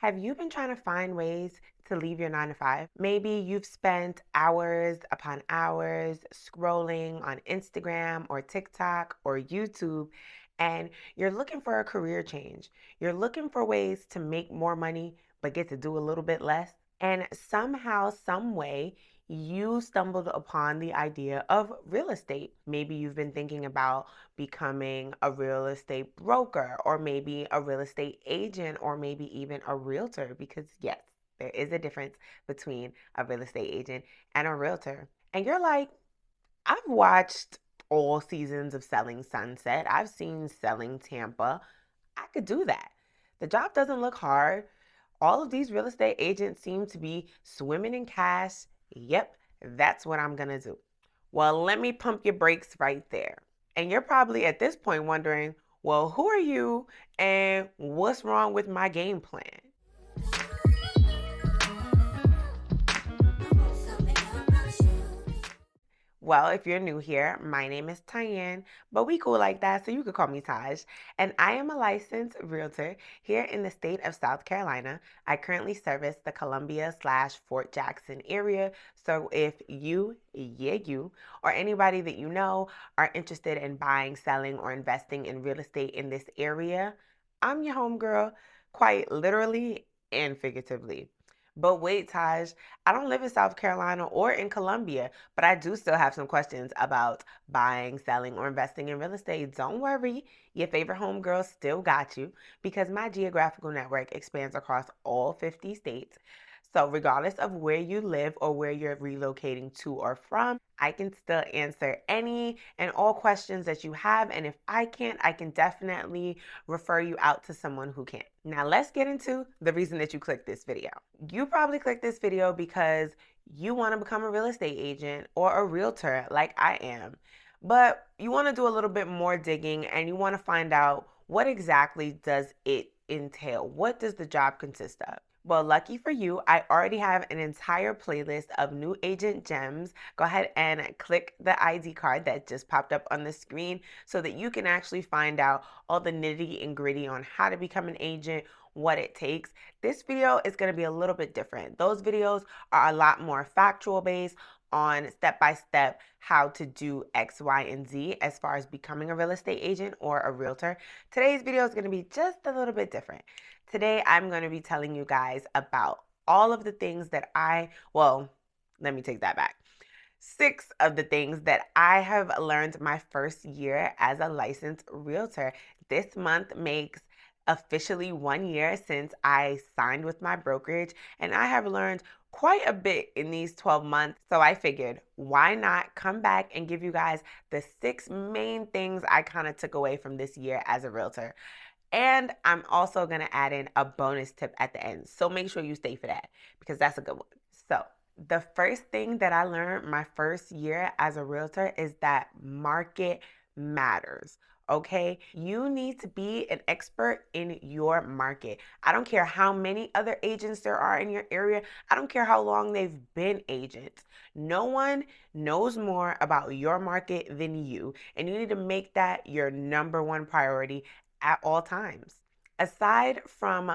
Have you been trying to find ways to leave your 9 to 5? Maybe you've spent hours upon hours scrolling on Instagram or TikTok or YouTube, and you're looking for a career change. You're looking for ways to make more money but get to do a little bit less. And somehow, some way, you stumbled upon the idea of real estate. Maybe you've been thinking about becoming a real estate broker, or maybe a real estate agent, or maybe even a realtor, because yes, there is a difference between a real estate agent and a realtor. And you're like, I've watched all seasons of Selling Sunset, I've seen Selling Tampa. I could do that. The job doesn't look hard. All of these real estate agents seem to be swimming in cash. Yep, that's what I'm going to do. Well, let me pump your brakes right there. And you're probably at this point wondering, well, who are you and what's wrong with my game plan? Well, if you're new here, my name is Tyanne, but we cool like that, so you could call me Taj. And I am a licensed realtor here in the state of South Carolina. I currently service the Columbia/Fort Jackson area. So if you, yeah, you, or anybody that you know are interested in buying, selling, or investing in real estate in this area, I'm your homegirl, quite literally and figuratively. But wait, Taj, I don't live in South Carolina or in Columbia, but I do still have some questions about buying, selling, or investing in real estate. Don't worry, your favorite homegirl still got you because my geographical network expands across all 50 states. So, regardless of where you live or where you're relocating to or from, I can still answer any and all questions that you have. And if I can't, I can definitely refer you out to someone who can. Now, let's get into the reason that you clicked this video. You probably clicked this video because you want to become a real estate agent or a realtor like I am. But you want to do a little bit more digging and you want to find out what exactly does it entail? What does the job consist of? Well, lucky for you, I already have an entire playlist of new agent gems. Go ahead and click the ID card that just popped up on the screen so that you can actually find out all the nitty and gritty on how to become an agent, what it takes. This video is going to be a little bit different. Those videos are a lot more factual based on step by step how to do X, Y, and Z as far as becoming a real estate agent or a realtor. Today's video is going to be just a little bit different. Today, I'm going to be telling you guys about all of the things that let me take that back. 6 of the things that I have learned my first year as a licensed realtor. This month makes officially 1 year since I signed with my brokerage, and I have learned quite a bit in these 12 months. So I figured, why not come back and give you guys the 6 main things I kind of took away from this year as a realtor. And I'm also going to add in a bonus tip at the end. So make sure you stay for that because that's a good one. So, the first thing that I learned my first year as a realtor is that market matters. Okay, you need to be an expert in your market. I don't care how many other agents there are in your area. I don't care how long they've been agents. No one knows more about your market than you, and you need to make that your number one priority at all times. Aside from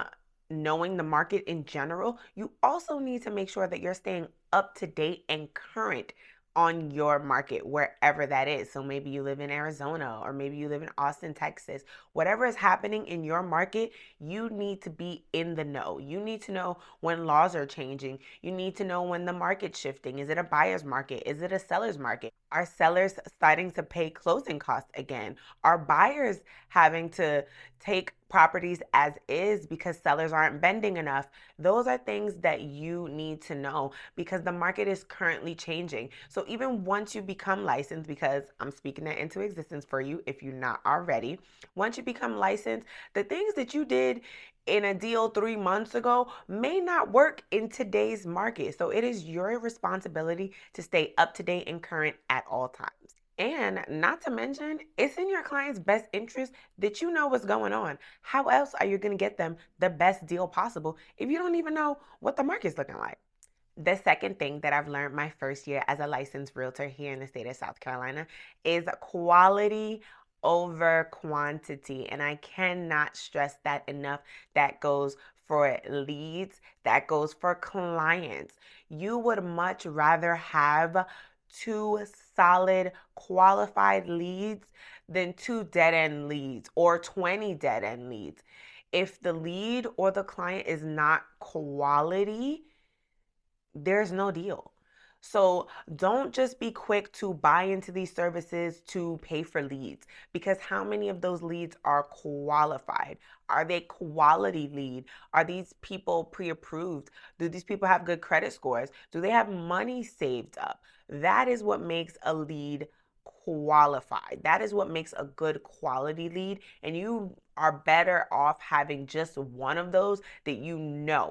knowing the market in general, you also need to make sure that you're staying up to date and current on your market, wherever that is. So maybe you live in Arizona, or maybe you live in Austin, Texas. Whatever is happening in your market, you need to be in the know. You need to know when laws are changing. You need to know when the market's shifting. Is it a buyer's market? Is it a seller's market? Are sellers starting to pay closing costs again? Are buyers having to take properties as is because sellers aren't bending enough? Those are things that you need to know because the market is currently changing. So even once you become licensed, because I'm speaking that into existence for you if you're not already, once you become licensed, the things that you did in a deal 3 months ago may not work in today's market. So it is your responsibility to stay up to date and current at all times. And not to mention, it's in your client's best interest that you know what's going on. How else are you going to get them the best deal possible if you don't even know what the market's looking like? The second thing that I've learned my first year as a licensed realtor here in the state of South Carolina is quality over quantity. And I cannot stress that enough. That goes for leads, that goes for clients. You would much rather have two solid qualified leads than two dead end leads or 20 dead end leads. If the lead or the client is not quality, there's no deal. So don't just be quick to buy into these services to pay for leads, because how many of those leads are qualified? Are they quality lead? Are these people pre-approved? Do these people have good credit scores? Do they have money saved up? That is what makes a lead qualified. That is what makes a good quality lead. And you are better off having just one of those that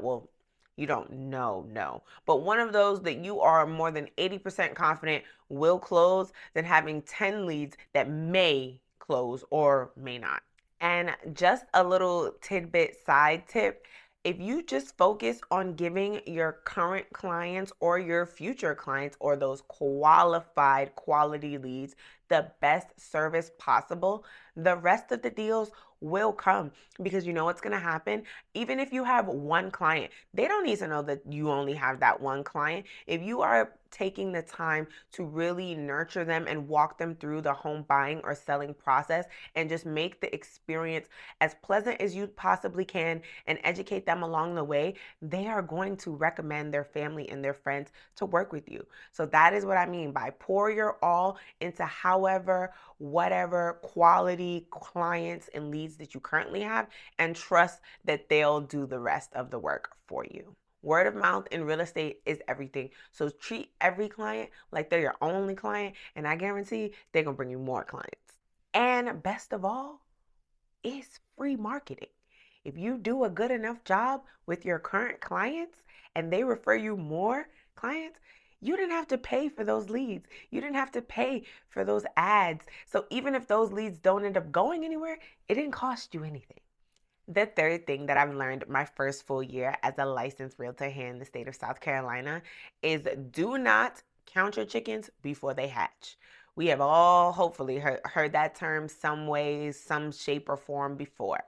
well, you don't know, no. But one of those that you are more than 80% confident will close than having 10 leads that may close or may not. And just a little tidbit side tip, if you just focus on giving your current clients or your future clients or those qualified quality leads the best service possible, the rest of the deals will come, because you know what's going to happen. Even if you have one client, they don't need to know that you only have that one client. If you are taking the time to really nurture them and walk them through the home buying or selling process and just make the experience as pleasant as you possibly can and educate them along the way, they are going to recommend their family and their friends to work with you. So that is what I mean by pour your all into whatever quality clients and leads that you currently have, and trust that they'll do the rest of the work for you. Word of mouth in real estate is everything. So treat every client like they're your only client, and I guarantee they're going to bring you more clients. And best of all, it's free marketing. If you do a good enough job with your current clients and they refer you more clients, you didn't have to pay for those leads. You didn't have to pay for those ads. So even if those leads don't end up going anywhere, it didn't cost you anything. The third thing that I've learned my first full year as a licensed realtor here in the state of South Carolina is do not count your chickens before they hatch. We have all hopefully heard that term some ways, some shape or form before.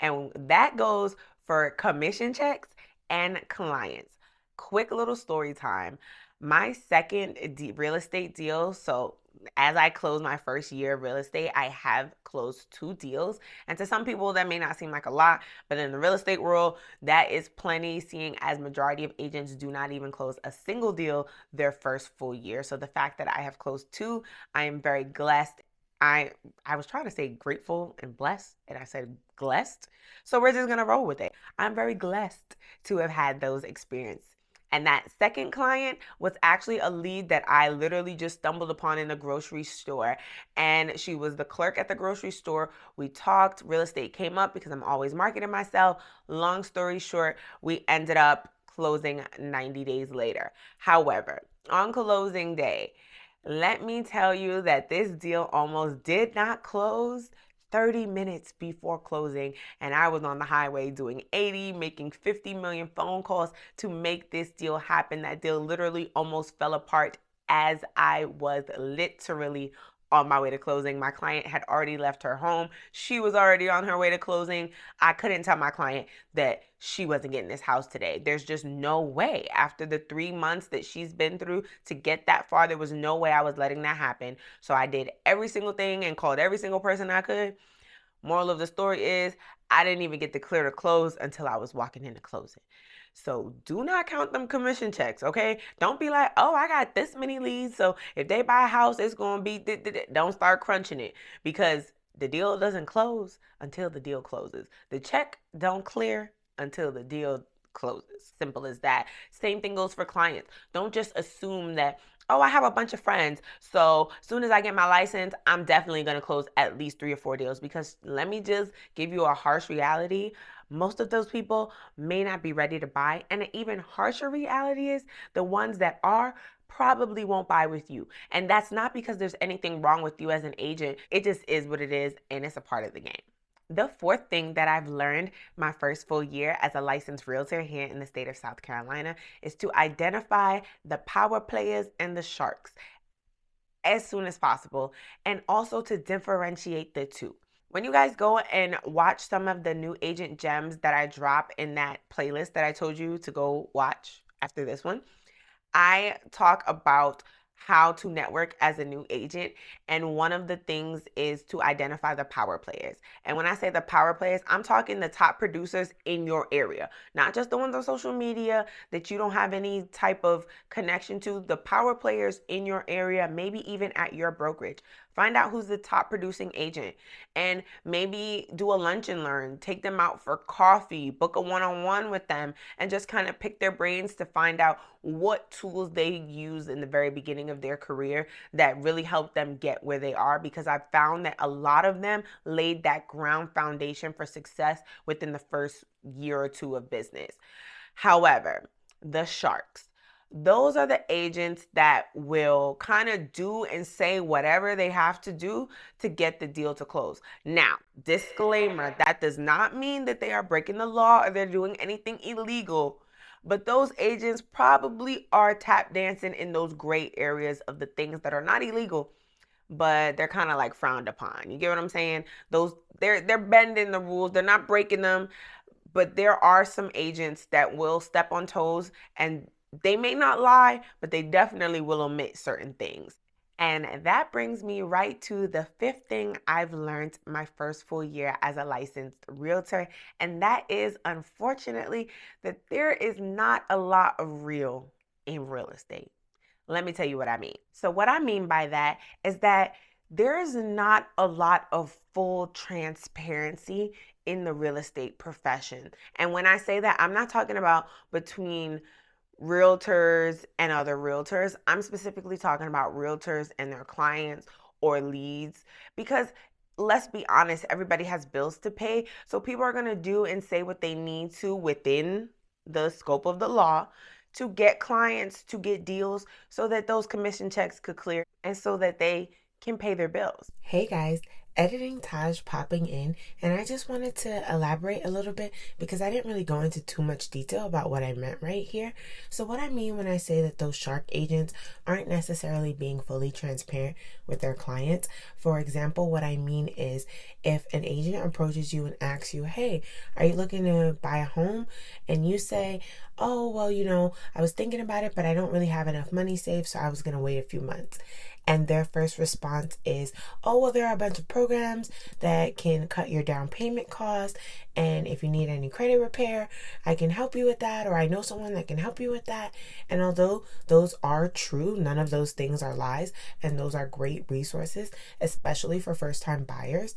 And that goes for commission checks and clients. Quick little story time. My second real estate deal, so as I close my first year of real estate, I have closed 2 deals. And to some people, that may not seem like a lot, but in the real estate world, that is plenty, seeing as majority of agents do not even close a single deal their first full year. So the fact that I have closed 2, I am very blessed. I was trying to say grateful and blessed, and I said blessed. So we're just gonna roll with it. I'm very blessed to have had those experiences. And that second client was actually a lead that I literally just stumbled upon in a grocery store. And she was the clerk at the grocery store. We talked, real estate came up because I'm always marketing myself. Long story short, we ended up closing 90 days later. However, on closing day, let me tell you that this deal almost did not close 30 minutes before closing, and I was on the highway doing 80, making 50 million phone calls to make this deal happen. That deal literally almost fell apart as I was literally on my way to closing. My client had already left her home. She was already on her way to closing. I couldn't tell my client that she wasn't getting this house today. There's just no way. After the 3 months that she's been through to get that far, there was no way I was letting that happen. So I did every single thing and called every single person I could. Moral of the story is I didn't even get to clear the close until I was walking into closing. So do not count them commission checks, okay? Don't be like, oh, I got this many leads, so if they buy a house, it's going to be... Don't start crunching it, because the deal doesn't close until the deal closes. The check don't clear until the deal closes. Simple as that. Same thing goes for clients. Don't just assume that, oh, I have a bunch of friends, so as soon as I get my license, I'm definitely going to close at least 3 or 4 deals. Because let me just give you a harsh reality. Most of those people may not be ready to buy. And an even harsher reality is the ones that are probably won't buy with you. And that's not because there's anything wrong with you as an agent. It just is what it is, and it's a part of the game. The fourth thing that I've learned my first full year as a licensed realtor here in the state of South Carolina is to identify the power players and the sharks as soon as possible, and also to differentiate the two. When you guys go and watch some of the new agent gems that I drop in that playlist that I told you to go watch after this one, I talk about how to network as a new agent. And one of the things is to identify the power players. And when I say the power players, I'm talking the top producers in your area, not just the ones on social media that you don't have any type of connection to, the power players in your area, maybe even at your brokerage. Find out who's the top producing agent and maybe do a lunch and learn, take them out for coffee, book a one-on-one with them, and just kind of pick their brains to find out what tools they use in the very beginning of their career that really helped them get where they are, because I've found that a lot of them laid that ground foundation for success within the first year or two of business. However, the sharks, those are the agents that will kind of do and say whatever they have to do to get the deal to close. Now, disclaimer, that does not mean that they are breaking the law or they're doing anything illegal. But those agents probably are tap dancing in those gray areas of the things that are not illegal, but they're kind of like frowned upon. You get what I'm saying? Those they're bending the rules. They're not breaking them, but there are some agents that will step on toes, and they may not lie, but they definitely will omit certain things. And that brings me right to the fifth thing I've learned my first full year as a licensed realtor. And that is, unfortunately, that there is not a lot of real in real estate. Let me tell you what I mean. So, what I mean by that is that there is not a lot of full transparency in the real estate profession. And when I say that, I'm not talking about between realtors and other realtors. I'm specifically talking about realtors and their clients or leads, because let's be honest, everybody has bills to pay. So people are going to do and say what they need to within the scope of the law to get clients, to get deals, so that those commission checks could clear and so that they can pay their bills. Hey guys, editing Taj popping in, and I just wanted to elaborate a little bit because I didn't really go into too much detail about what I meant right here. So what I mean when I say that those shark agents aren't necessarily being fully transparent with their clients. For example, what I mean is if an agent approaches you and asks you, hey, are you looking to buy a home? And you say, oh, well, I was thinking about it, but I don't really have enough money saved, so I was going to wait a few months. And their first response is, oh, well, there are a bunch of programs that can cut your down payment cost. And if you need any credit repair, I can help you with that. Or I know someone that can help you with that. And although those are true, none of those things are lies. And those are great resources, especially for first-time buyers.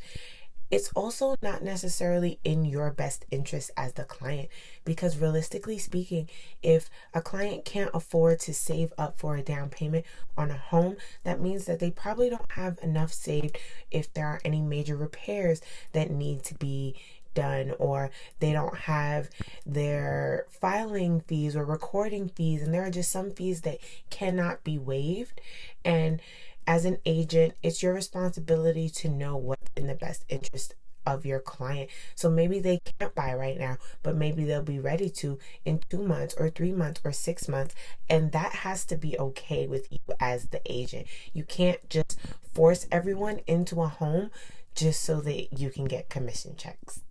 It's also not necessarily in your best interest as the client, because realistically speaking, if a client can't afford to save up for a down payment on a home, that means that they probably don't have enough saved if there are any major repairs that need to be done, or they don't have their filing fees or recording fees, and there are just some fees that cannot be waived. And as an agent, it's your responsibility to know what's in the best interest of your client. So maybe they can't buy right now, but maybe they'll be ready to in 2 months or 3 months or 6 months. And that has to be okay with you as the agent. You can't just force everyone into a home just so that you can get commission checks.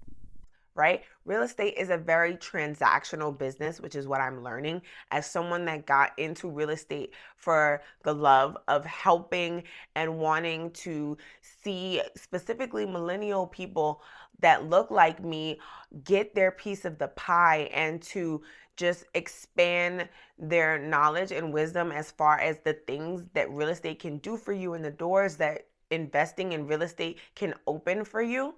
Right? Real estate is a very transactional business, which is what I'm learning as someone that got into real estate for the love of helping and wanting to see specifically millennial people that look like me get their piece of the pie, and to just expand their knowledge and wisdom as far as the things that real estate can do for you and the doors that investing in real estate can open for you.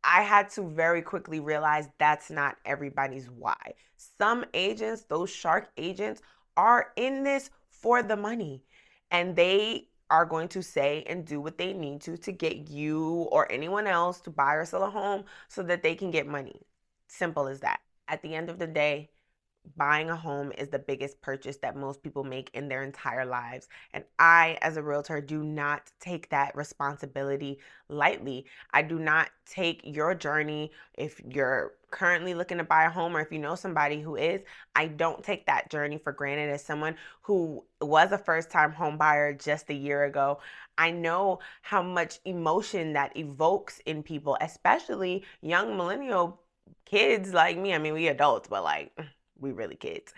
I had to very quickly realize that's not everybody's why. Some agents, those shark agents, are in this for the money, and they are going to say and do what they need to get you or anyone else to buy or sell a home so that they can get money. Simple as that. At the end of the day, buying a home is the biggest purchase that most people make in their entire lives. And I, as a realtor, do not take that responsibility lightly. I do not take your journey, if you're currently looking to buy a home, or if you know somebody who is, I don't take that journey for granted. As someone who was a first time home buyer just a year ago, I know how much emotion that evokes in people, especially young millennial kids like me. I mean, we adults, but like, we really kids.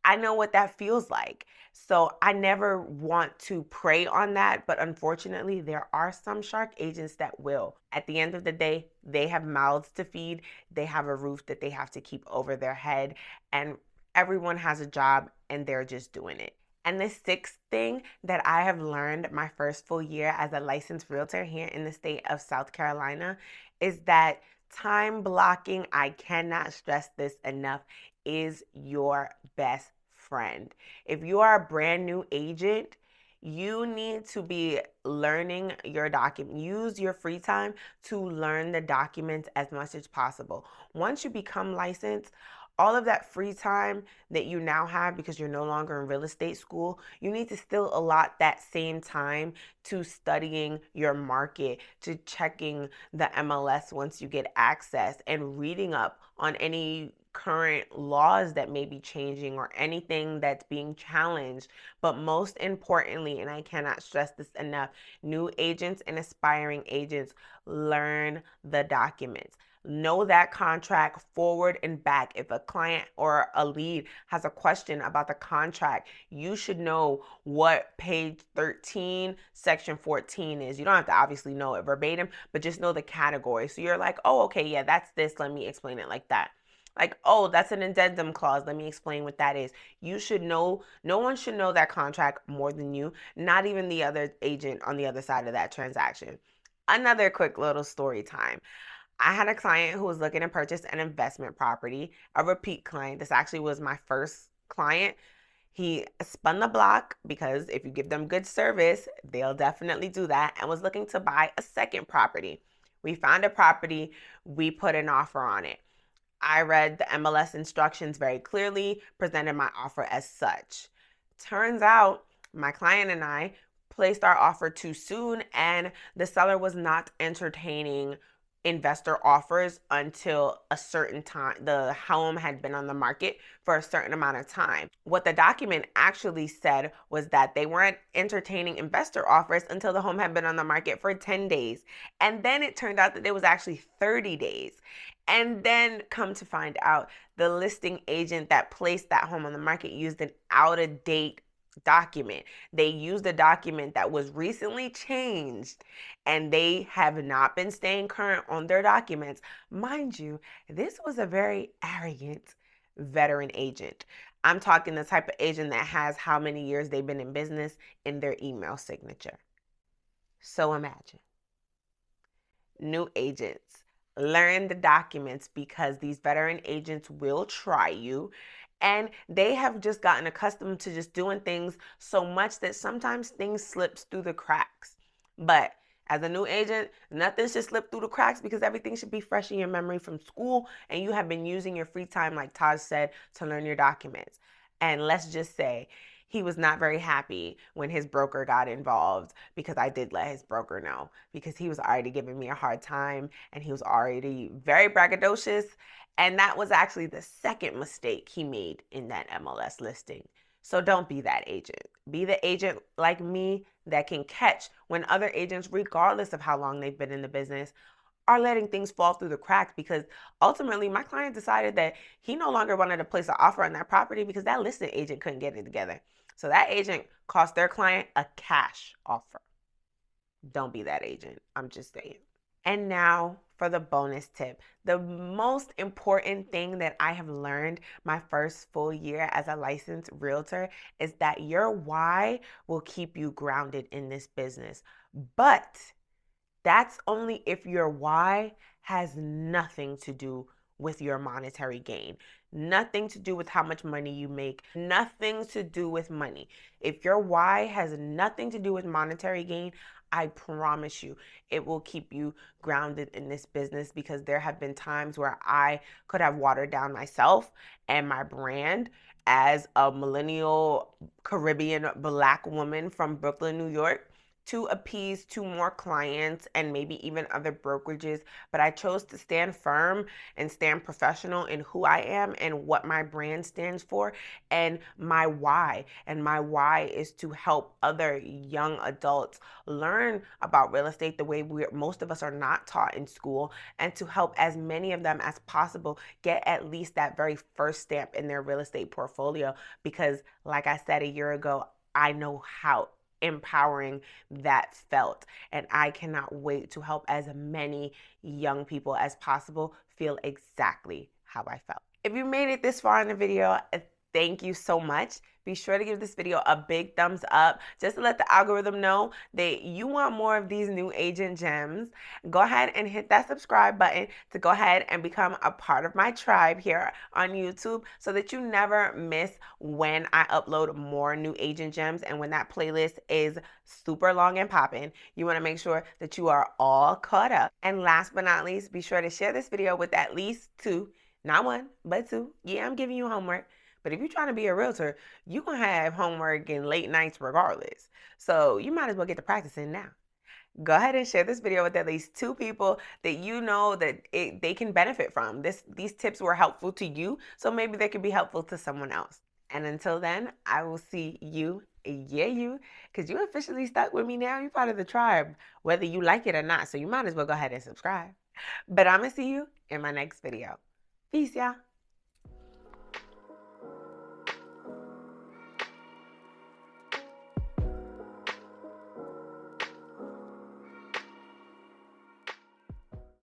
I know what that feels like. So I never want to prey on that, but unfortunately, there are some shark agents that will. At the end of the day, they have mouths to feed, they have a roof that they have to keep over their head, and everyone has a job and they're just doing it. And the sixth thing that I have learned my first full year as a licensed realtor here in the state of South Carolina is that time blocking, I cannot stress this enough, is your best friend. If you are a brand new agent, you need to be learning your document. Use your free time to learn the documents as much as possible. Once you become licensed, all of that free time that you now have because you're no longer in real estate school, you need to still allot that same time to studying your market, to checking the MLS once you get access, and reading up on any current laws that may be changing or anything that's being challenged. But most importantly, and I cannot stress this enough, new agents and aspiring agents, learn the documents. Know that contract forward and back. If a client or a lead has a question about the contract, you should know what page 13, section 14 is. You don't have to obviously know it verbatim, but just know the category. So you're like, oh, okay, yeah, that's this. Let me explain it like that. Like, oh, that's an addendum clause. Let me explain what that is. You should know, no one should know that contract more than you, not even the other agent on the other side of that transaction. Another quick little story time. I had a client who was looking to purchase an investment property, a repeat client. This actually was my first client. He spun the block because if you give them good service, they'll definitely do that, and was looking to buy a second property. We found a property, we put an offer on it. I read the MLS instructions very clearly, presented my offer as such. Turns out my client and I placed our offer too soon, and the seller was not entertaining investor offers until a certain time. The home had been on the market for a certain amount of time. What the document actually said was that they weren't entertaining investor offers until the home had been on the market for 10 days. And then it turned out that it was actually 30 days. And then come to find out, the listing agent that placed that home on the market used an out-of-date document. They used a document that was recently changed, and they have not been staying current on their documents. Mind you, this was a very arrogant veteran agent. I'm talking the type of agent that has how many years they've been in business in their email signature. So imagine new agents, learn the documents, because these veteran agents will try you, and they have just gotten accustomed to just doing things so much that sometimes things slips through the cracks. But as a new agent, nothing should slip through the cracks because everything should be fresh in your memory from school, and you have been using your free time, like Taj said, to learn your documents. And let's just say he was not very happy when his broker got involved, because I did let his broker know, because he was already giving me a hard time and he was already very braggadocious. And that was actually the second mistake he made in that MLS listing. So don't be that agent. Be the agent like me that can catch when other agents, regardless of how long they've been in the business, are letting things fall through the cracks, because ultimately my client decided that he no longer wanted to place an offer on that property because that listing agent couldn't get it together. So that agent cost their client a cash offer. Don't be that agent. I'm just saying. And now for the bonus tip. The most important thing that I have learned my first full year as a licensed realtor is that your why will keep you grounded in this business. But that's only if your why has nothing to do with your monetary gain, nothing to do with how much money you make, nothing to do with money. If your why has nothing to do with monetary gain, I promise you it will keep you grounded in this business, because there have been times where I could have watered down myself and my brand as a millennial Caribbean Black woman from Brooklyn, New York, to appease to more clients and maybe even other brokerages, but I chose to stand firm and stand professional in who I am and what my brand stands for and my why. And my why is to help other young adults learn about real estate the way most of us are not taught in school, and to help as many of them as possible get at least that very first stamp in their real estate portfolio. Because, like I said a year ago, I know how empowering that felt, and I cannot wait to help as many young people as possible feel exactly how I felt. If you made it this far in the video, thank you so much. Be sure to give this video a big thumbs up just to let the algorithm know that you want more of these new agent gems. Go ahead and hit that subscribe button to go ahead and become a part of my tribe here on YouTube so that you never miss when I upload more new agent gems. And when that playlist is super long and popping, you want to make sure that you are all caught up. And last but not least, be sure to share this video with at least 2, not 1, but 2. Yeah, I'm giving you homework. But if you're trying to be a realtor, you're going to have homework and late nights regardless. So you might as well get to practicing now. Go ahead and share this video with at least 2 people that you know that they can benefit from. These tips were helpful to you, so maybe they could be helpful to someone else. And until then, I will see you, yeah, you, because you officially stuck with me now. You're part of the tribe, whether you like it or not. So you might as well go ahead and subscribe. But I'm going to see you in my next video. Peace, y'all.